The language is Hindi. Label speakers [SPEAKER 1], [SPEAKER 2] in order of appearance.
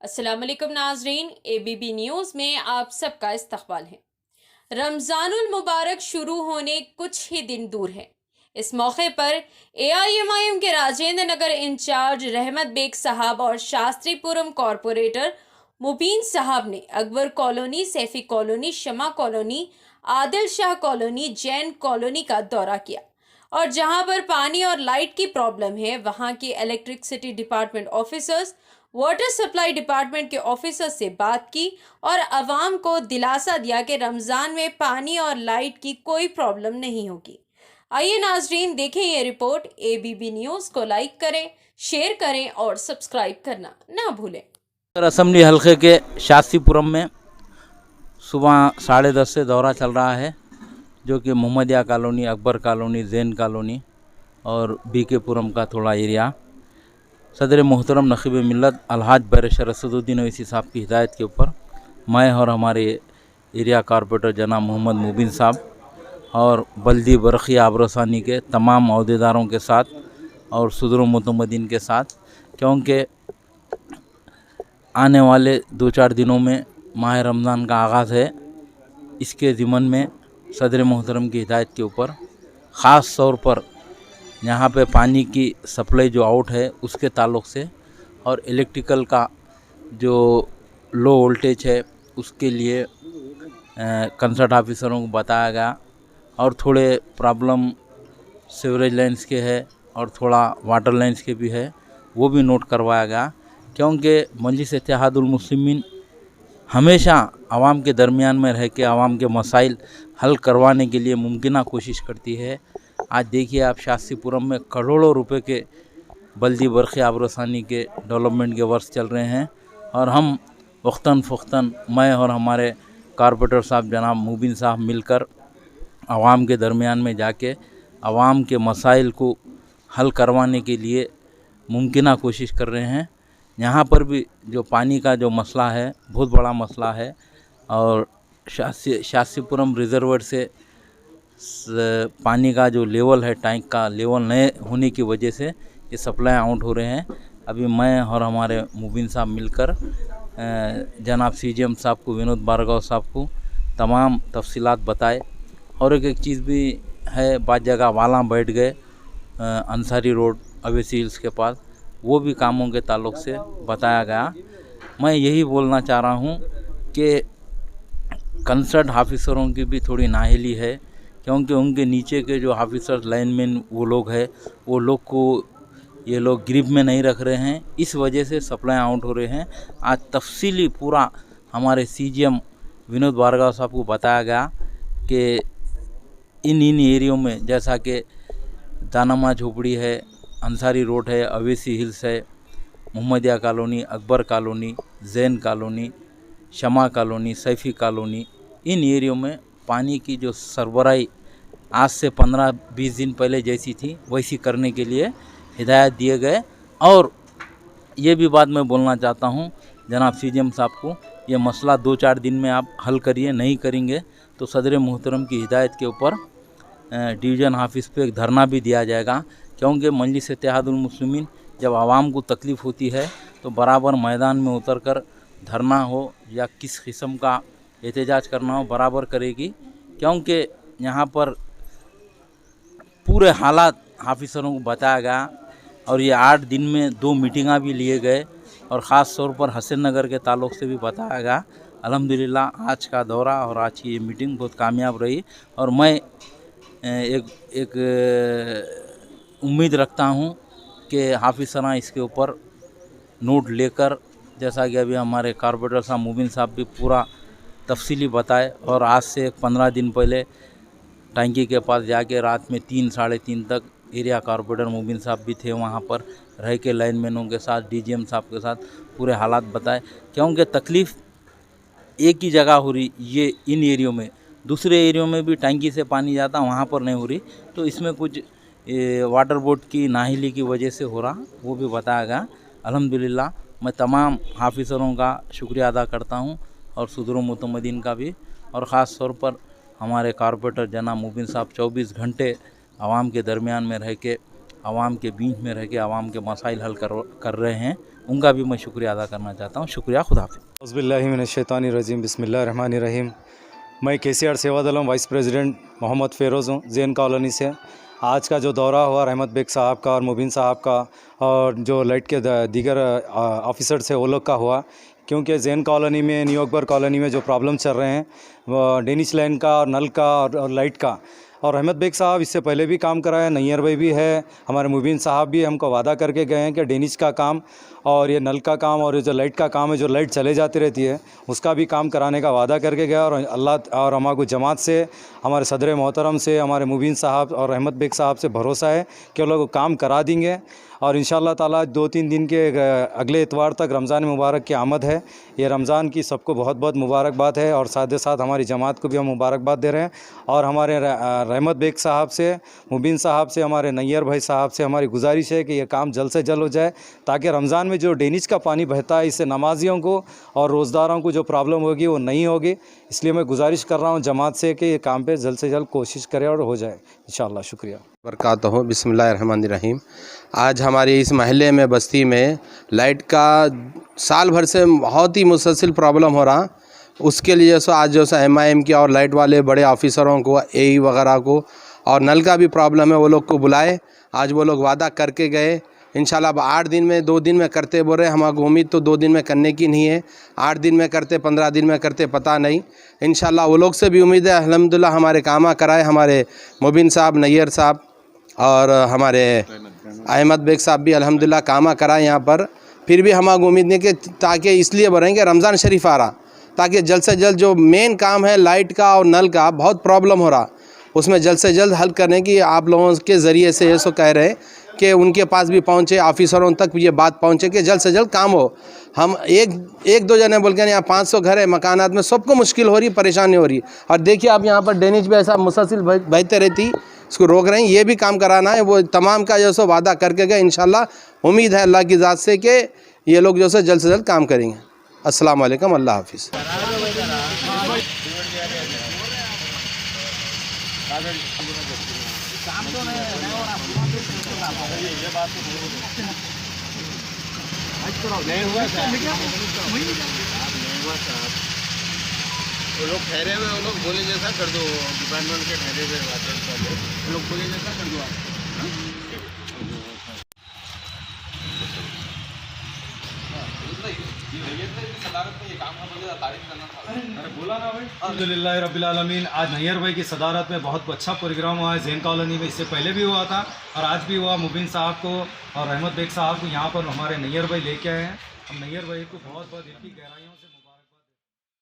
[SPEAKER 1] अस्सलाम वालेकुम नाजरीन, ABB न्यूज़ में आप सबका इस्तकबाल है। रमज़ानुल मुबारक शुरू होने कुछ ही दिन दूर है। इस मौके पर AIMIM के राजेंद्र नगर इंचार्ज रहमत बेग साहब और शास्त्रीपुरम कॉरपोरेटर मुबीन साहब ने Akbar colony, Saifi colony, Shama colony, Adil Shah colony, Jain colony का दौरा किया और जहां पर पानी और लाइट की प्रॉब्लम है वहां के electricity department officers, water supply department के ऑफिसर से बात की और अवाम को दिलासा दिया कि रमज़ान में पानी और लाइट की कोई प्रॉब्लम नहीं होगी। आइए नाजरीन देखें ये रिपोर्ट। ABB न्यूज़ को लाइक करें, शेयर करें और सब्सक्राइब करना ना भूलें।
[SPEAKER 2] असम्बली हलके के शास्त्रीपुरम में सुबह 10:30 से दौरा चल रहा है, जो कि Mohammadia colony, Akbar colony, Jain colony और BK पुरम का थोड़ा एरिया। सदर मोहतरम नक़ीब मिल्लत अलहाज बैरिस्टर असदुद्दीन ओवैसी साहब की हिदायत के ऊपर मैं और हमारे एरिया कॉरपोरेटर जनाब मोहम्मद मुबीन साहब और बल्दी बरखी आबरसानी के तमाम अहदेदारों के साथ और सदर मुतमदीन के साथ, क्योंकि आने वाले 2-4 दिनों में माह रमज़ान का आगाज़ है, इसके ज़िमन में सदर मोहतरम की हिदायत के ऊपर ख़ास तौर पर यहाँ पे पानी की सप्लाई जो आउट है उसके ताल्लुक़ से और इलेक्ट्रिकल का जो लो वोल्टेज है उसके लिए कंसर्ट ऑफिसरों को बताया गया और थोड़े प्रॉब्लम सीवरेज लाइन्स के है और थोड़ा वाटर लाइन्स के भी है, वो भी नोट करवाया गया। क्योंकि मजलिस इत्तेहादुल मुस्लिमीन हमेशा आवाम के दरमियान में रह के आवाम के मसाइल हल करवाने के लिए मुमकिन कोशिश करती है। आज देखिए आप, शास्त्रीपुरम में करोड़ों रुपए के बल्दी बरखी आबरसानी के डेवलपमेंट के वर्क चल रहे हैं और हम वक्तन फ़ुख्तन मैं और हमारे कॉरपोरेटर साहब जनाब मुबीन साहब मिलकर आवाम के दरमियान में जाके आवाम के मसाइल को हल करवाने के लिए मुमकिन कोशिश कर रहे हैं। यहाँ पर भी जो पानी का जो मसला है बहुत बड़ा मसला है और शास्त्रीपुरम रिजर्वर से पानी का जो लेवल है, टैंक का लेवल नए होने की वजह से ये सप्लाई आउट हो रहे हैं। अभी मैं और हमारे मुबीन साहब मिलकर जनाब CGM साहब को, विनोद भार्गव साहब को तमाम तफसीलात बताए और एक चीज़ भी है, बाद जगह वाला बैठ गए अंसारी रोड अवेसी हिल्स के पास, वो भी कामों के ताल्लुक़ से बताया गया। मैं यही बोलना चाह रहा हूँ कि कंसर्ट ऑफिसरों की भी थोड़ी नाअहली है, क्योंकि उनके नीचे के जो ऑफिसर्स लाइनमैन वो लोग हैं, वो लोग को ये लोग ग्रिप में नहीं रख रहे हैं, इस वजह से सप्लाई आउट हो रहे हैं। आज तफसीली पूरा हमारे CGM विनोद भार्गव साहब को बताया गया कि इन एरियो में, जैसा कि दानामा झोपड़ी है, अंसारी रोड है, अवेसी हिल्स है, Mohammadia colony, Akbar colony, Jain colony, Shama colony, Saifi colony, इन एरियो में पानी की जो सरबराही आज से 15-20 दिन पहले जैसी थी वैसी करने के लिए हिदायत दिए गए। और ये भी बात मैं बोलना चाहता हूँ जनाब CGM साहब को, ये मसला 2-4 दिन में आप हल करिए, नहीं करेंगे तो सदर मोहतरम की हिदायत के ऊपर डिवीज़न ऑफिस पे एक धरना भी दिया जाएगा। क्योंकि मजलिस इत्तेहादुल मुस्लिमीन जब आवाम को तकलीफ़ होती है तो बराबर मैदान में उतर कर धरना हो या किस किस्म का एहतजाज करना हो बराबर करेगी। क्योंकि यहाँ पर पूरे हालात ऑफिसरों को बताया गया और ये 8 दिन में 2 मीटिंगा भी लिए गए और ख़ास तौर पर हसन नगर के ताल्लुक़ से भी बताया गया। अल्हम्दुलिल्लाह आज का दौरा और आज की ये मीटिंग बहुत कामयाब रही और मैं एक उम्मीद रखता हूँ कि ऑफिसर इसके ऊपर नोट लेकर, जैसा कि अभी हमारे कॉरपोरेटर साहब मुबीन साहब भी पूरा तफसीली बताए और आज से 15 दिन पहले टंकी के पास जाके रात में 3-3:30 तक एरिया कॉरपोरेटर मुबीन साहब भी थे, वहाँ पर रह के लाइनमैनों के साथ, DGM साहब के साथ पूरे हालात बताए। क्योंकि तकलीफ़ एक ही जगह हो रही, ये इन एरियो में, दूसरे एरियो में भी टंकी से पानी जाता, वहाँ पर नहीं हो रही, तो इसमें कुछ वाटर बोर्ड की नाअहली की वजह से हो रहा, वो भी बताया गया। अल्हम्दुलिल्लाह मैं तमाम ऑफिसरों का शुक्रिया अदा करता हूँ और सदर मुतमदीन का भी, और ख़ास तौर पर हमारे कॉरपोरेटर जनाब मुबीन साहब 24 घंटे आवाम के दरमियान में रह के, आवाम के बीच में रह के आवाम के मसाइल हल कर रहे हैं। उनका भी मैं शुक्रिया अदा करना चाहता हूँ। शुक्रिया, खुदा हाफिज़।
[SPEAKER 3] औज़ुबिल्लाहिमिनश्शैतानिर्रजीम, बिस्मिल्लाहिर्रहमानिर्रहीम। मैं KCR सेवाद आलम वाइस प्रेसिडेंट मोहम्मद फ़ेरोज़ हूँ, जैन कॉलोनी से। आज का जो दौरा हुआ रहमत बेग साहब का और मुबीन साहब का और जो लाइट के दीगर ऑफिसर से वो लोग का हुआ, क्योंकि जैन कॉलोनी में, न्यू अकबर कॉलोनी में जो प्रॉब्लम चल रहे हैं वो डेनिश लाइन का और नल का और लाइट का, और रहमत बेग साहब इससे पहले भी काम कराया, नैयर भाई भी है, हमारे मुबीन साहब भी हमको वादा करके गए हैं कि डेनिश का काम और ये नल का काम और ये जो लाइट का काम है, जो लाइट चले जाती रहती है उसका भी काम कराने का वादा करके गया। और अल्लाह और हमारे जमात से, हमारे सदर मोहतरम से, हमारे मुबीन साहब और रहमत बेग साहब से भरोसा है कि वो लोग काम करा देंगे। और इंशाअल्लाह ताला 2-3 दिन के अगले इतवार तक रमज़ान मुबारक की आमद है। ये रमज़ान की सबको बहुत बहुत मुबारकबाद है और साथ ही साथ हमारी जमात को भी हम मुबारकबाद दे रहे हैं। और हमारे रहमत बेग साहब से, मुबीन साहब से, हमारे नैयर भाई साहब से हमारी गुजारिश है कि ये काम जल्द से जल्द हो जाए, ताकि रमज़ान में जो डेनिश का पानी बहता है इससे नमाजियों को और रोज़दारों को जो प्रॉब्लम होगी वो नहीं होगी। इसलिए मैं गुजारिश कर रहा हूँ जमात से कि ये काम पे जल्द से जल्द कोशिश करें और हो जाए इंशाअल्लाह। शुक्रिया
[SPEAKER 4] बरकातहू। बिस्मिल्लाहिर्रहमानिर्रहीम। आज हमारे इस महल्ले में, बस्ती में लाइट का साल भर से बहुत ही मुसलसल प्रॉब्लम हो रहा। उसके लिए आज जो सा MIM के और लाइट वाले बड़े ऑफिसरों को, AE वगैरह को, और नल का भी प्रॉब्लम है, वो लोग को बुलाए। आज वो लोग वादा करके गए, इंशाल्लाह अब 8 दिन में, 2 दिन में करते बोल रहे। हमारी उम्मीद तो 2 दिन में करने की नहीं है, 8 दिन में करते, 15 दिन में करते, पता नहीं। इंशाल्लाह वो लोग से भी उम्मीद है अल्हम्दुलिल्लाह हमारे कामा कराए, हमारे मुबीन साहब, नैयर साहब और हमारे अहमद बेग साहब भी अल्हम्दुलिल्लाह कामा कराए यहाँ पर। फिर भी हमारी उम्मीद नहीं कि, ताकि इसलिए बोलेंगे रमज़ान शरीफ आ रहा, ताकि जल्द से जल्द जो मेन काम है लाइट का और नल का, बहुत प्रॉब्लम हो रहा, उसमें जल्द से जल्द हल करने की आप लोगों के ज़रिए से ये सो कह रहे हैं कि उनके पास भी पहुँचे, ऑफिसरों तक भी ये बात पहुँचे कि जल्द से जल्द काम हो। हम एक दो जने बोल के यहाँ 500 घर है, मकानात में सबको मुश्किल हो रही, परेशानी हो रही। और देखिए आप यहाँ पर डेनिश भी ऐसा मुसलसिल बहते रहती, इसको रोक रहे हैं। ये भी काम कराना है, वो तमाम का जो सो वादा करके गए। इंशाल्लाह उम्मीद है अल्लाह की ज़ात से कि ये लोग जो से जल्द काम करेंगे। अस्सलाम वालेकुम, अल्लाह हाफिज़।
[SPEAKER 5] वो लोग ठहरे हुए, वो लोग बोले जैसा कर दो, डिपार्टमेंट के ठहरे हुए वो लोग बोले जैसा कर दो आप।
[SPEAKER 3] अल्हम्दुलिल्लाह रब्बिल आलमीन। आज नैयर भाई की सदारत में बहुत अच्छा प्रोग्राम हुआ है जैन कॉलोनी में, इससे पहले भी हुआ था और आज भी हुआ। मुबीन साहब को और रहमत बेग साहब को यहाँ पर हमारे नैयर भाई लेके आए हैं। हम नैयर भाई को बहुत बहुत दिल की गहराइयों से